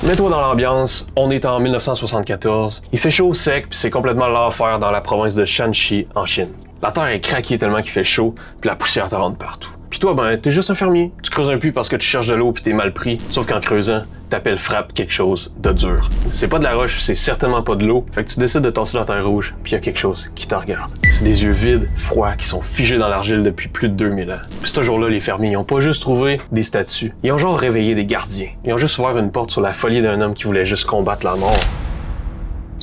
Mets-toi dans l'ambiance, on est en 1974, il fait chaud sec puis c'est complètement l'enfer dans la province de Shanxi en Chine. La terre est craquée tellement qu'il fait chaud puis la poussière te rentre partout. Puis toi, ben, t'es juste un fermier. Tu creuses un puits parce que tu cherches de l'eau puis t'es mal pris. Sauf qu'en creusant, t'appelles frappe quelque chose de dur. C'est pas de la roche, c'est certainement pas de l'eau. Fait que tu décides de tasser la terre rouge, puis y a quelque chose qui te regarde. C'est des yeux vides, froids, qui sont figés dans l'argile depuis plus de 2000 ans. Puis ce jour-là, les fermiers, ils ont pas juste trouvé des statues. Ils ont genre réveillé des gardiens. Ils ont juste ouvert une porte sur la folie d'un homme qui voulait juste combattre la mort.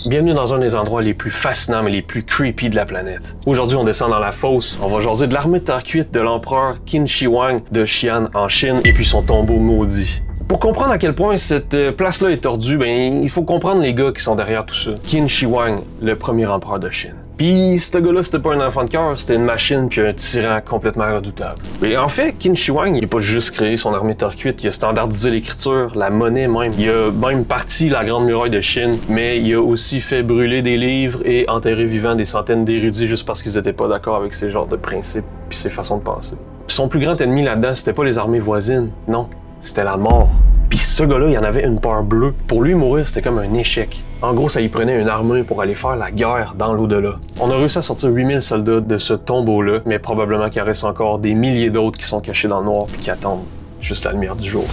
Bienvenue dans un des endroits les plus fascinants mais les plus creepy de la planète. Aujourd'hui, on descend dans la fosse, on va jaser de l'armée de terre cuite de l'empereur Qin Shi Huang de Xi'an en Chine et puis son tombeau maudit. Pour comprendre à quel point cette place-là est tordue, ben il faut comprendre les gars qui sont derrière tout ça. Qin Shi Huang, le premier empereur de Chine. Puis ce gars-là, c'était pas un enfant de cœur, c'était une machine puis un tyran complètement redoutable. Mais en fait, Qin Shi Huang, il a pas juste créé son armée de terre cuite, il a standardisé l'écriture, la monnaie même. Il a même parti la grande muraille de Chine, mais il a aussi fait brûler des livres et enterrer vivants des centaines d'érudits juste parce qu'ils étaient pas d'accord avec ces genres de principes puis ces façons de penser. Puis son plus grand ennemi là-dedans, c'était pas les armées voisines, non, c'était la mort. Puis ce gars-là, il en avait une peur bleue. Pour lui, mourir, c'était comme un échec. En gros, ça y prenait une armée pour aller faire la guerre dans l'au-delà. On a réussi à sortir 8000 soldats de ce tombeau-là, mais probablement qu'il reste encore des milliers d'autres qui sont cachés dans le noir puis qui attendent juste la lumière du jour.